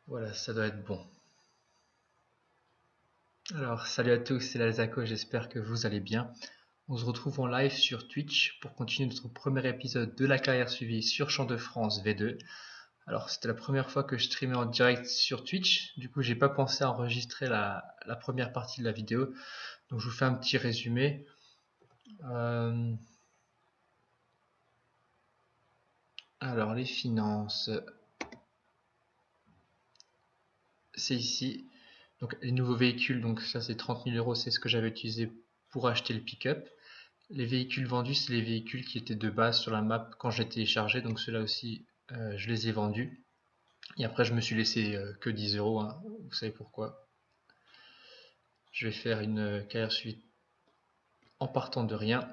Voilà, ça doit être bon. Alors, salut à tous, c'est Lalzaco, j'espère que vous allez bien. On se retrouve en live sur Twitch pour continuer notre premier épisode de la carrière suivie sur Champ de France V2. Alors, c'était la première fois que je streamais en direct sur Twitch, du coup, j'ai pas pensé à enregistrer la première partie de la vidéo. Donc, je vous fais un petit résumé. Alors, les finances, c'est ici. Donc, les nouveaux véhicules, donc ça, c'est 30 000 euros, c'est ce que j'avais utilisé pour acheter le pick-up. Les véhicules vendus, c'est les véhicules qui étaient de base sur la map quand j'ai téléchargé, donc ceux-là aussi, je les ai vendus. Et après, je me suis laissé que 10 euros, hein. Vous savez pourquoi. Je vais faire une carrière suivie en partant de rien.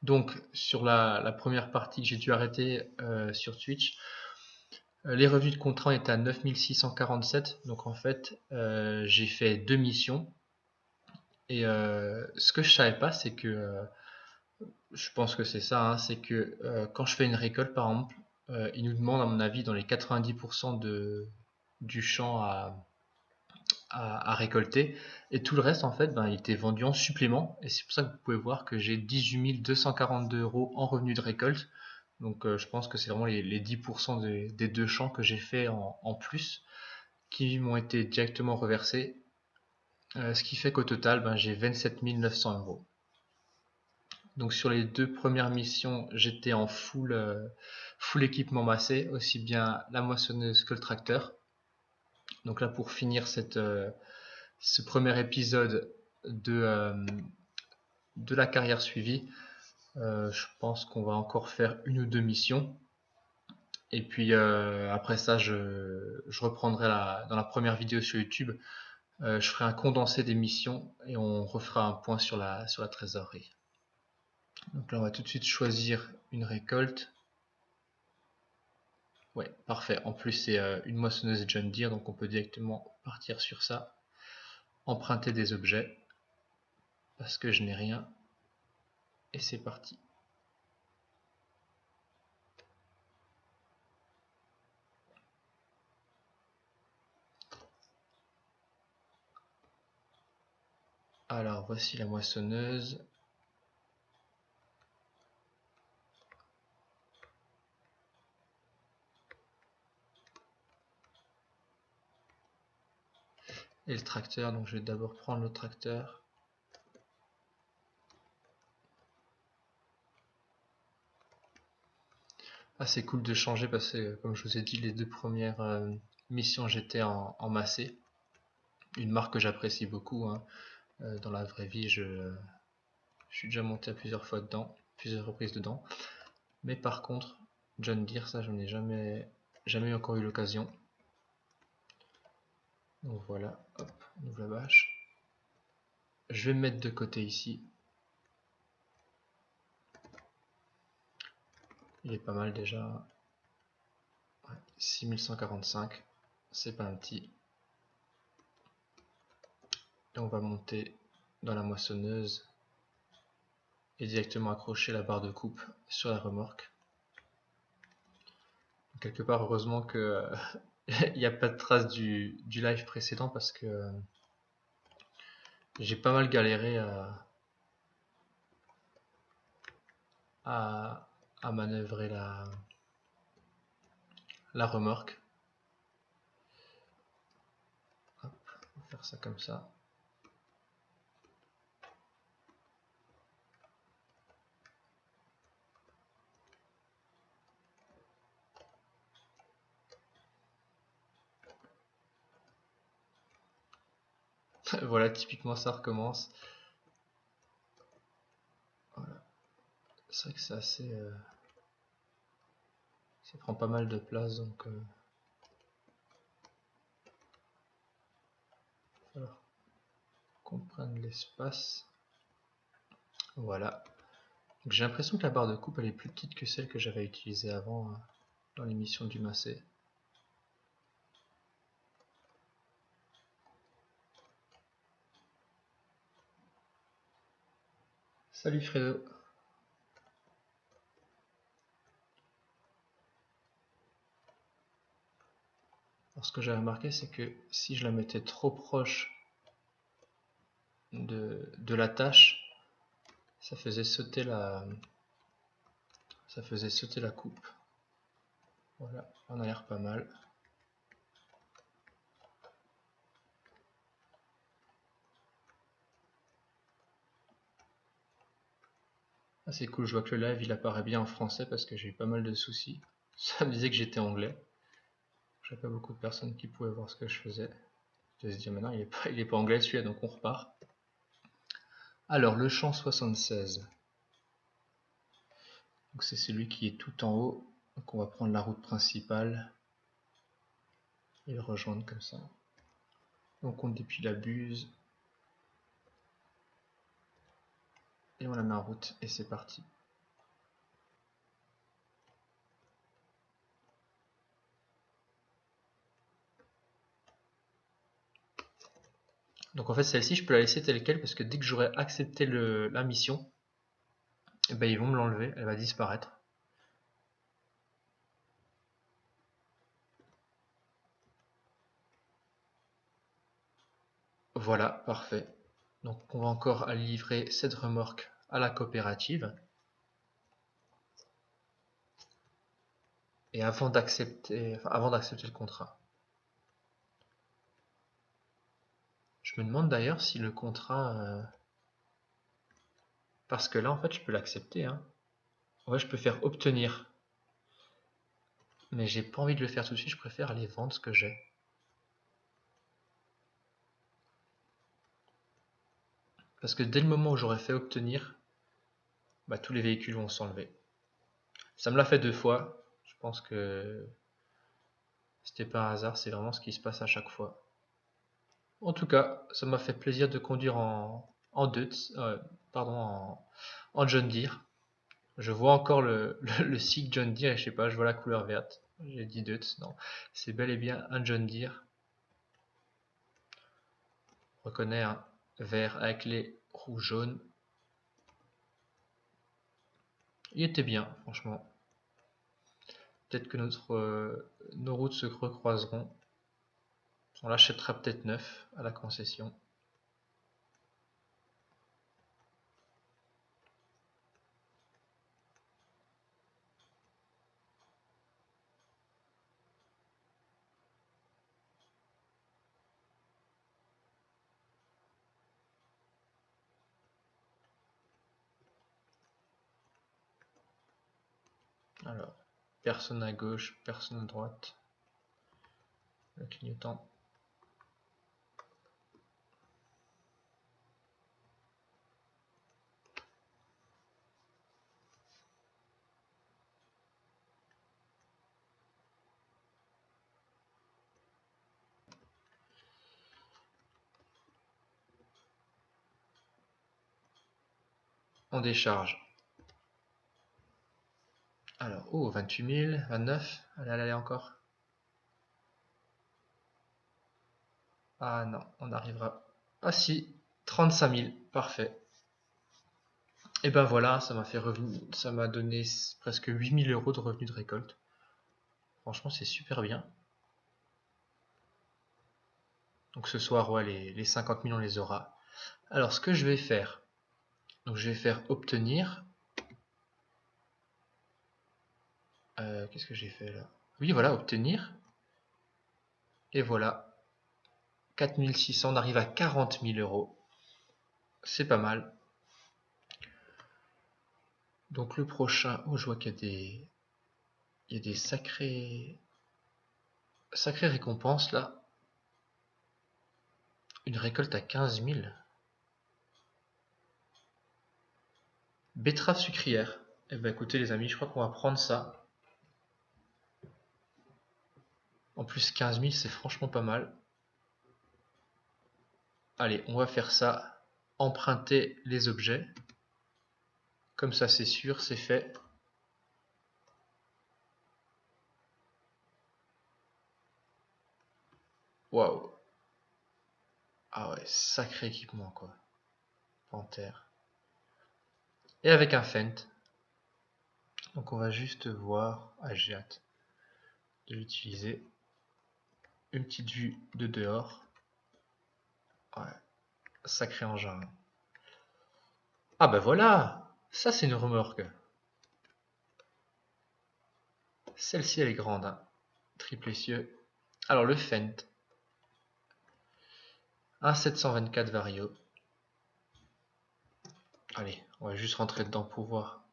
Donc, sur la première partie que j'ai dû arrêter sur Twitch, les revenus de contrat étaient à 9647. Donc, en fait, j'ai fait 2 missions. Et ce que je savais pas, c'est que je pense que c'est ça, hein, c'est que quand je fais une récolte, par exemple, ils nous demandent, à mon avis, dans les 90% du champ à récolter. Et tout le reste, en fait, ben, il était vendu en supplément. Et c'est pour ça que vous pouvez voir que j'ai 18 242 euros en revenus de récolte. Donc je pense que c'est vraiment les 10% des 2 champs que j'ai fait en plus qui m'ont été directement reversés. Ce qui fait qu'au total, ben, j'ai 27 900 euros. Donc sur les 2 premières missions, j'étais en full équipement massé, aussi bien la moissonneuse que le tracteur. Donc là, pour finir ce premier épisode de la carrière suivie, je pense qu'on va encore faire 1 ou 2 missions. Et puis après ça, je reprendrai dans la première vidéo sur YouTube, je ferai un condensé des missions et on refera un point sur la trésorerie. Donc là, on va tout de suite choisir une récolte. Ouais, parfait. En plus, c'est une moissonneuse John Deere, donc on peut directement partir sur ça. Emprunter des objets, parce que je n'ai rien. Et c'est parti. Alors, voici la moissonneuse. Et le tracteur, donc je vais d'abord prendre le tracteur. Ah, c'est cool de changer parce que, comme je vous ai dit, les 2 premières missions, j'étais en massé. Une marque que j'apprécie beaucoup, hein. Dans la vraie vie, je suis déjà monté à plusieurs fois dedans, plusieurs reprises dedans. Mais par contre, John Deere, ça, j'en ai jamais encore eu l'occasion. Donc voilà, hop, on ouvre la bâche. Je vais me mettre de côté ici. Il est pas mal déjà. Ouais, 6145, c'est pas un petit. Et on va monter dans la moissonneuse et directement accrocher la barre de coupe sur la remorque. Quelque part, heureusement que il n'y a pas de trace du live précédent parce que j'ai pas mal galéré à manœuvrer la remorque. Hop, on va faire ça comme ça. Voilà, typiquement ça recommence. Voilà. C'est vrai que c'est assez. Ça prend pas mal de place donc. Il va falloir qu'on prenne l'espace. Voilà. J'ai l'impression que la barre de coupe elle est plus petite que celle que j'avais utilisée avant dans l'émission du Massé. Salut Fredo. Alors ce que j'avais remarqué, c'est que si je la mettais trop proche de la tâche, ça faisait sauter la coupe. Voilà, on a l'air pas mal. Ah, c'est cool, je vois que le live il apparaît bien en français parce que j'ai eu pas mal de soucis. Ça me disait que j'étais anglais. J'avais pas beaucoup de personnes qui pouvaient voir ce que je faisais. Je vais se dire maintenant il est pas anglais celui-là, donc on repart. Alors le champ 76. Donc c'est celui qui est tout en haut. Donc on va prendre la route principale et le rejoindre comme ça. On compte depuis la buse. Et on la met en route et c'est parti. Donc en fait celle-ci je peux la laisser telle quelle parce que dès que j'aurai accepté la mission, eh ben, ils vont me l'enlever, elle va disparaître. Voilà, parfait. Donc on va encore aller livrer cette remorque à la coopérative. Et avant d'accepter le contrat. Je me demande d'ailleurs si le contrat... Parce que là en fait je peux l'accepter. Hein. Ouais, je peux faire obtenir. Mais j'ai pas envie de le faire tout de suite, je préfère aller vendre ce que j'ai. Parce que dès le moment où j'aurai fait obtenir, bah, tous les véhicules vont s'enlever. Ça me l'a fait 2 fois. Je pense que c'était pas un hasard, c'est vraiment ce qui se passe à chaque fois. En tout cas, ça m'a fait plaisir de conduire en John Deere. Je vois encore le SIG John Deere et je sais pas, je vois la couleur verte. J'ai dit Deutz, non. C'est bel et bien un John Deere. On reconnaît un vert avec les roues jaunes. Il était bien, franchement. Peut-être que nos routes se recroiseront. On l'achètera peut-être neuf à la concession. Alors, personne à gauche, personne à droite. Le clignotant. On décharge. Alors, oh, 28 000, 29. Allez, encore. Ah non, on arrivera. Ah si, 35 000, parfait. Et ben voilà, ça m'a donné presque 8 000 € de revenus de récolte. Franchement, c'est super bien. Donc ce soir, ouais, les 50 000, on les aura. Alors, ce que je vais faire, donc je vais faire obtenir. Qu'est-ce que j'ai fait là? Oui, voilà, obtenir. Et voilà, 4600, on arrive à 40 000 €. C'est pas mal. Donc le prochain, oh, je vois qu'il y a des sacrées récompenses là. Une récolte à 15 000. Betterave sucrière. Eh ben écoutez les amis, je crois qu'on va prendre ça. En plus 15 000 c'est franchement pas mal. Allez, on va faire ça. Emprunter les objets. Comme ça c'est sûr, c'est fait. Waouh. Ah ouais, sacré équipement quoi. Panthère. Et avec un Fendt. Donc on va juste voir. Ah j'ai hâte de l'utiliser. une petite vue de dehors. Ouais, sacré engin. Ah bah voilà, ça c'est une remorque. Celle-ci elle est grande, hein. Triple essieu. Alors le Fendt, un 724 Vario. Allez, on va juste rentrer dedans pour voir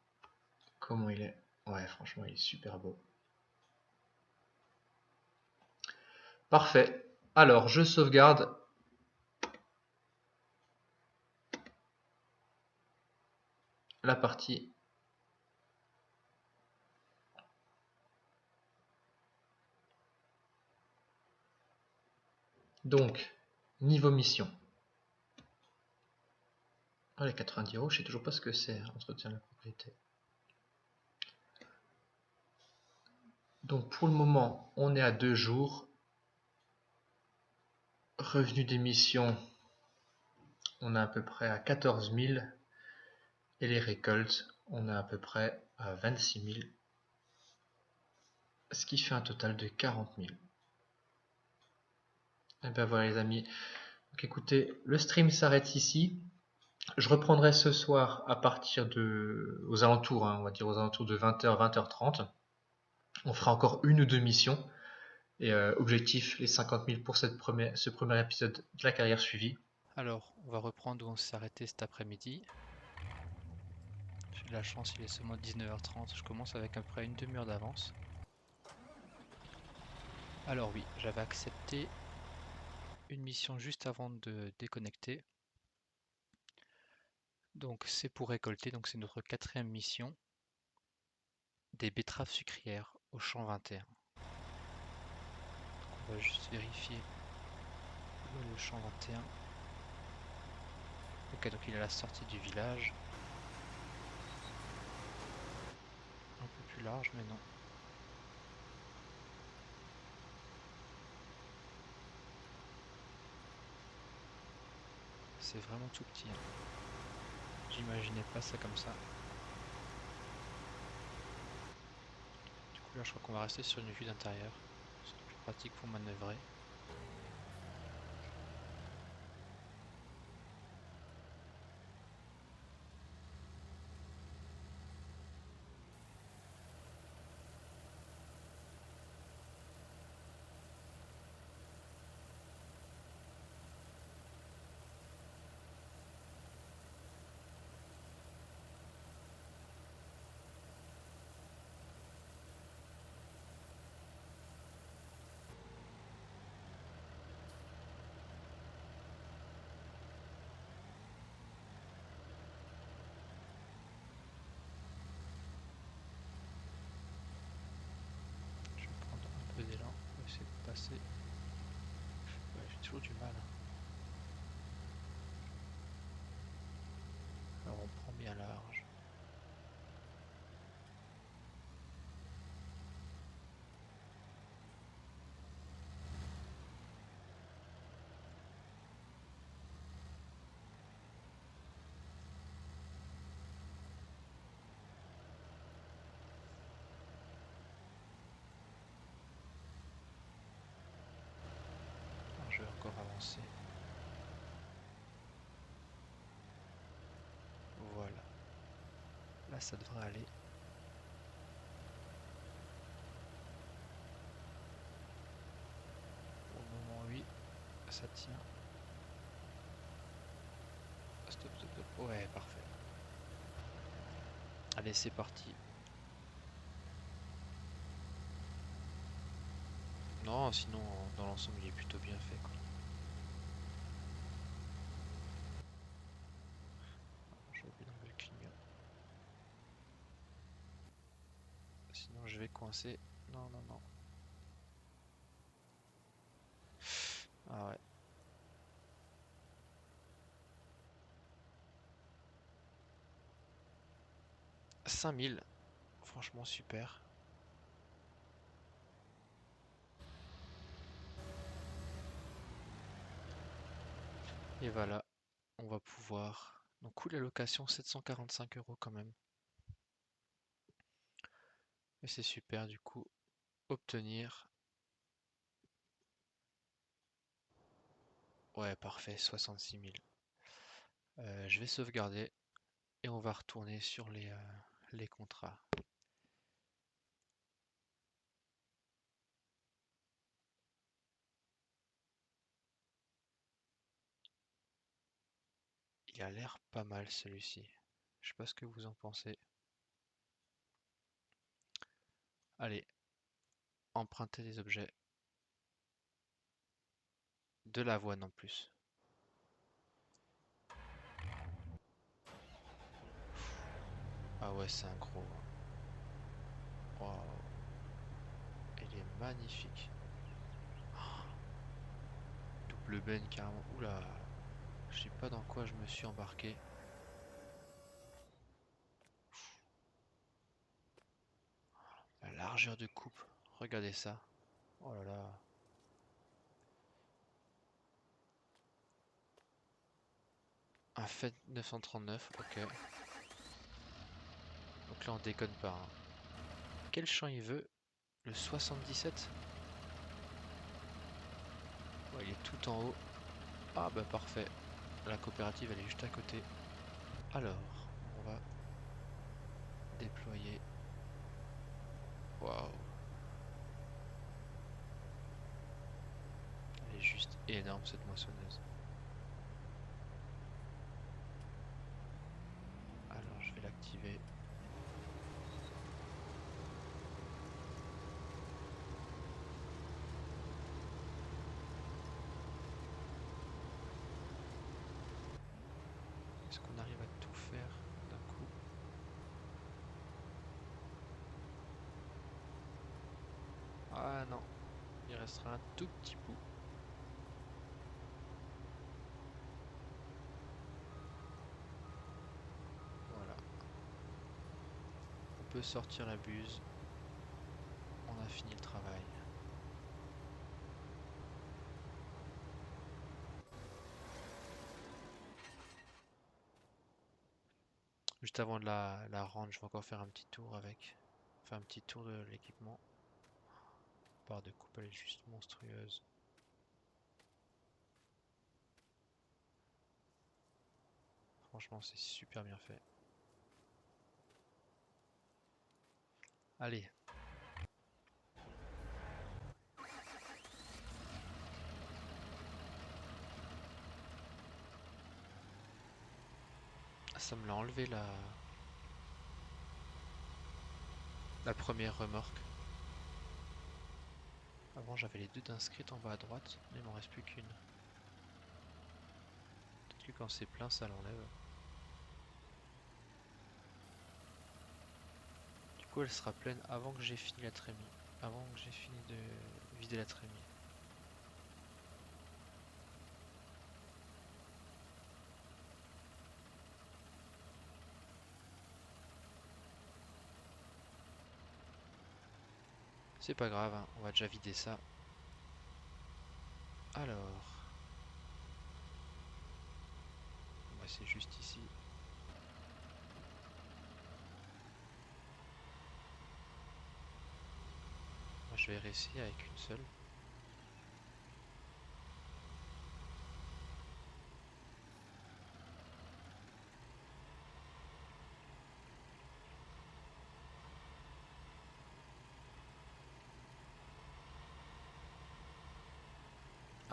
comment il est. Ouais, franchement, il est super beau. Parfait. Alors, je sauvegarde. La partie. Donc, niveau mission. Ah, les 90 euros, je sais toujours pas ce que c'est, entretien de la propriété. Donc, pour le moment, on est à 2 jours. Revenu d'émission, on est à peu près à 14 000. Et les récoltes, on est à peu près à 26 000. Ce qui fait un total de 40 000. Et ben voilà les amis. Donc écoutez, le stream s'arrête ici. Je reprendrai ce soir à partir aux alentours, hein, on va dire aux alentours de 20h, 20h30. On fera encore une ou deux missions. Et objectif, les 50 000 pour ce premier épisode de la carrière suivie. Alors, on va reprendre où on s'est arrêté cet après-midi. J'ai de la chance, il est seulement 19h30. Je commence avec à peu près une demi-heure d'avance. Alors oui, j'avais accepté une mission juste avant de déconnecter. Donc c'est pour récolter, donc c'est notre quatrième mission, des betteraves sucrières au champ 21. Donc on va juste vérifier où est le champ 21. Ok, donc il est à la sortie du village. Un peu plus large, mais non. C'est vraiment tout petit, hein. J'imaginais pas ça comme ça. Du coup là je crois qu'on va rester sur une vue d'intérieur. C'est plus pratique pour manœuvrer. Je vais prendre un peu d'élan pour essayer de passer. Ouais, j'ai toujours du mal, hein. Alors on prend bien large. Alors, je vais encore avancer. Voilà. Là ça devrait aller. Pour le moment oui, ça tient. Stop, stop, stop. Ouais, parfait. Allez, c'est parti. Non, sinon dans l'ensemble il est plutôt bien fait, quoi. J'ai oublié d'enlever le clignon. Sinon je vais coincer. Non, non, non. Ah ouais. 5000. Franchement super. Et voilà, on va pouvoir... Donc coût de la location 745 € quand même. Et c'est super du coup. Obtenir Ouais, parfait, 66 000. Je vais sauvegarder et on va retourner sur les contrats. Il a l'air pas mal celui-ci. Je sais pas ce que vous en pensez. Allez, emprunter des objets. De l'avoine en plus. Ah ouais, c'est un gros. Waouh. Il est magnifique. Double ben carrément. Oula. Je sais pas dans quoi je me suis embarqué. La largeur de coupe. Regardez ça. Oh là là. Un Fed 939, ok. Donc là on déconne pas, hein. Quel champ il veut? Le 77? Ouais, il est tout en haut. Ah bah parfait. La coopérative elle est juste à côté. Alors, on va déployer. Waouh. Elle est juste énorme cette moissonneuse. Alors je vais l'activer. Est-ce qu'on arrive à tout faire d'un coup? Ah non, il restera un tout petit bout. Voilà. On peut sortir la buse. On a fini le travail. Juste avant de la rendre, je vais encore faire un petit tour avec. Enfin, un petit tour de l'équipement. La barre de coupe, elle est juste monstrueuse. Franchement, c'est super bien fait. Allez. Ça me l'a enlevé la première remorque. Avant, j'avais les deux d'inscrites en bas à droite, mais il m'en reste plus qu'une. Peut-être que quand c'est plein, ça l'enlève. Du coup, elle sera pleine avant que j'ai fini la trémie. Avant que j'ai fini de vider la trémie. C'est pas grave, hein, on va déjà vider ça. Alors. Bah, c'est juste ici. Moi, je vais réessayer avec une seule.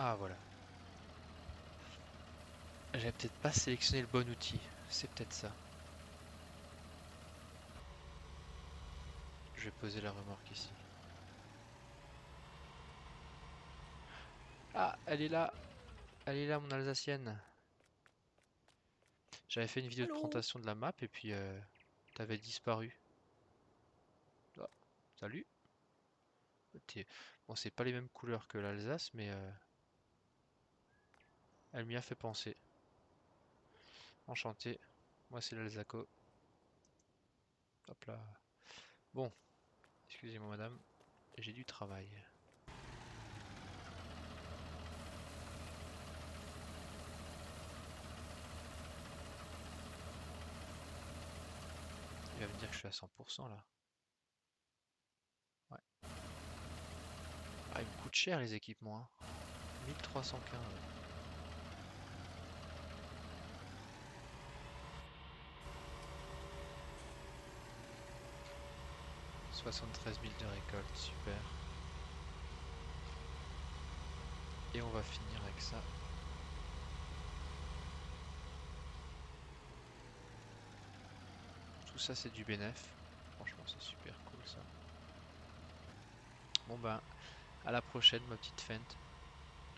Ah, voilà. J'avais peut-être pas sélectionné le bon outil. C'est peut-être ça. Je vais poser la remorque ici. Ah, elle est là. Elle est là, mon alsacienne. J'avais fait une vidéo de Allô? présentation de la map et puis t'avais disparu. Ah, salut. Bon, c'est pas les mêmes couleurs que l'Alsace, mais elle m'y a fait penser. Enchanté. Moi, c'est l'Alsaco. Hop là. Bon, excusez-moi, madame. J'ai du travail. Il va me dire que je suis à 100% là. Ouais. Ah, il me coûte cher les équipements, hein. 1315. 73 000 de récolte, super. Et on va finir avec ça. Tout ça c'est du bénéf. Franchement c'est super cool ça. Bon ben, à la prochaine ma petite Fent.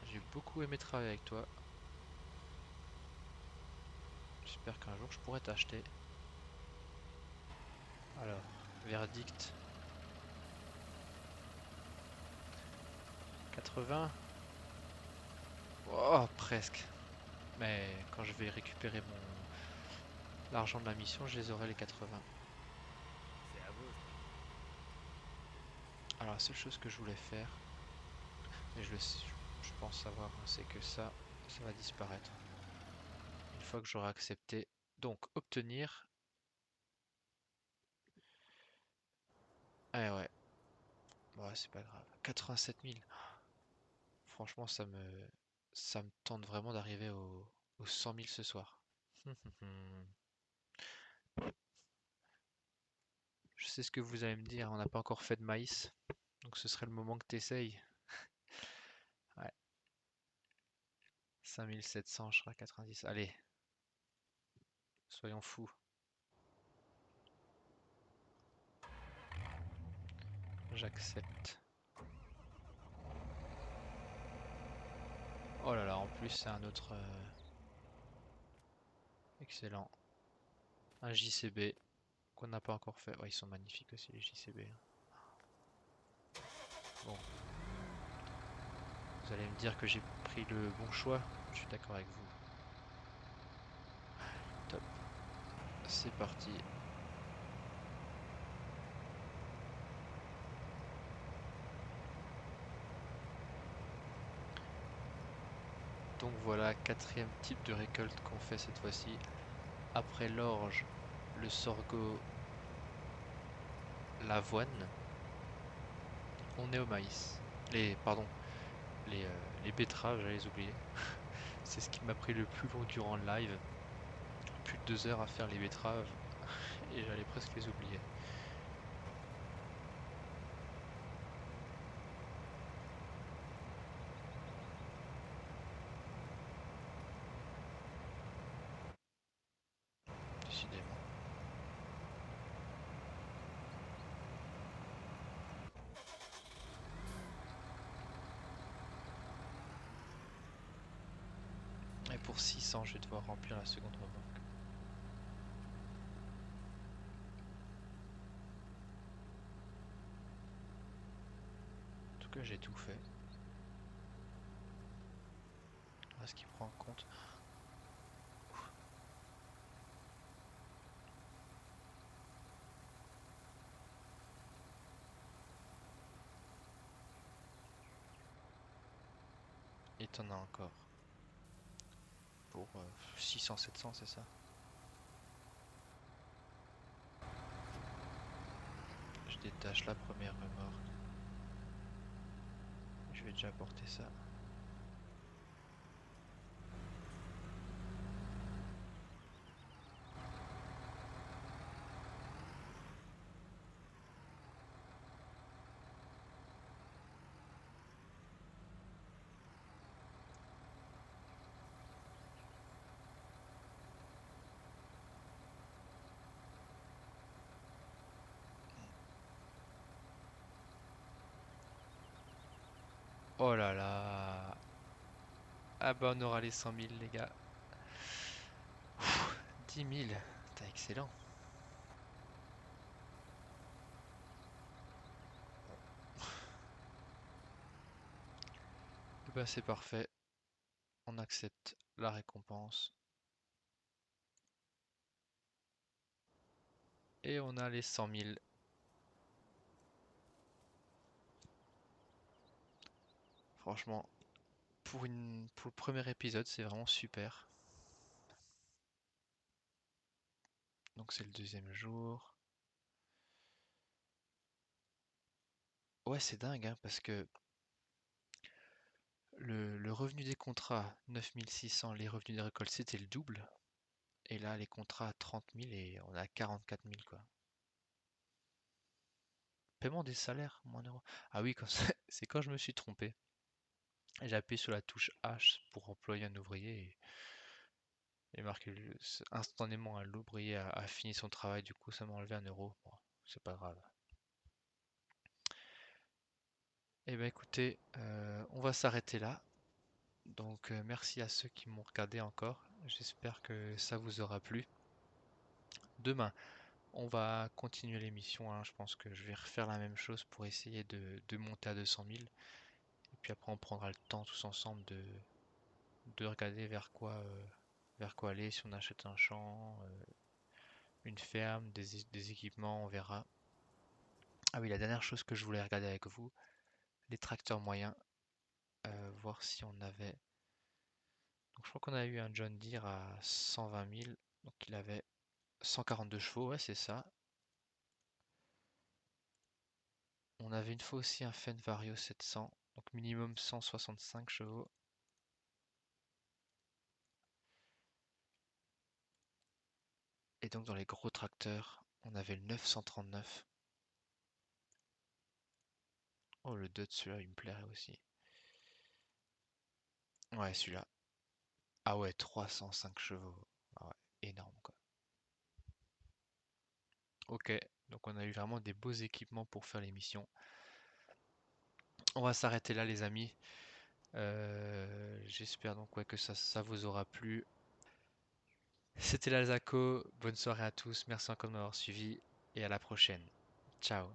J'ai beaucoup aimé travailler avec toi. J'espère qu'un jour je pourrai t'acheter. Alors, verdict 80. Oh, presque. Mais quand je vais récupérer l'argent de la mission, je les aurai les 80. Alors la seule chose que je voulais faire, et je pense savoir, hein, c'est que ça va disparaître. Une fois que j'aurai accepté. Donc, obtenir. Ah ouais, ouais, c'est pas grave. 87 000. Franchement, ça me tente vraiment d'arriver aux 100 000 ce soir. Je sais ce que vous allez me dire, on n'a pas encore fait de maïs, donc ce serait le moment que tu essayes. Ouais, 5700, je serai à 90. Allez, soyons fous. J'accepte. Oh là là, en plus c'est un autre... excellent. Un JCB qu'on n'a pas encore fait. Ouais, ils sont magnifiques aussi les JCB, hein. Bon, vous allez me dire que j'ai pris le bon choix. Je suis d'accord avec vous. Top. C'est parti. Donc voilà, quatrième type de récolte qu'on fait cette fois-ci. Après l'orge, le sorgho, l'avoine, on est au maïs. Pardon, les betteraves, j'allais les oublier. C'est ce qui m'a pris le plus long durant le live. Plus de 2 heures à faire les betteraves et j'allais presque les oublier. Décidément. Et pour 600, je vais devoir remplir la seconde remorque. En tout cas, j'ai tout fait. Ce qui prend en compte. Et t'en as encore. Pour 600-700, c'est ça? Je détache la première remorque. Je vais déjà apporter ça. Oh là là. Ah bah on aura les 100 000 les gars. 10 000. T'as excellent. Eh ben, c'est parfait. On accepte la récompense. Et on a les 100 000. Franchement, pour le premier épisode, c'est vraiment super. Donc c'est le deuxième jour. Ouais, c'est dingue, hein, parce que le revenu des contrats, 9600, les revenus des récoltes, c'était le double. Et là, les contrats à 30 000 et on a 44 000, quoi. Paiement des salaires, moins d'euros. Ah oui, c'est quand je me suis trompé. J'ai appuyé sur la touche H pour employer un ouvrier et marqué instantanément l'ouvrier a fini son travail, du coup ça m'a enlevé 1 euro. Bon, c'est pas grave. Eh ben écoutez, on va s'arrêter là. Donc merci à ceux qui m'ont regardé encore. J'espère que ça vous aura plu. Demain, on va continuer l'émission, hein. Je pense que je vais refaire la même chose pour essayer de monter à 200 000. Et puis après, on prendra le temps tous ensemble de regarder vers quoi aller, si on achète un champ, une ferme, des équipements, on verra. Ah oui, la dernière chose que je voulais regarder avec vous, les tracteurs moyens, voir si on avait. Donc je crois qu'on a eu un John Deere à 120 000, donc il avait 142 chevaux, ouais, c'est ça. On avait une fois aussi un Fendt Vario 700, donc minimum 165 chevaux. Et donc dans les gros tracteurs, on avait le 939. Oh, le 2 de celui-là, il me plairait aussi. Ouais, celui-là. Ah ouais, 305 chevaux. Ah ouais, énorme quoi. Ok, donc on a eu vraiment des beaux équipements pour faire l'émission. On va s'arrêter là les amis. J'espère donc ouais, que ça vous aura plu. C'était l'Alzaco, bonne soirée à tous, merci encore de m'avoir suivi et à la prochaine. Ciao.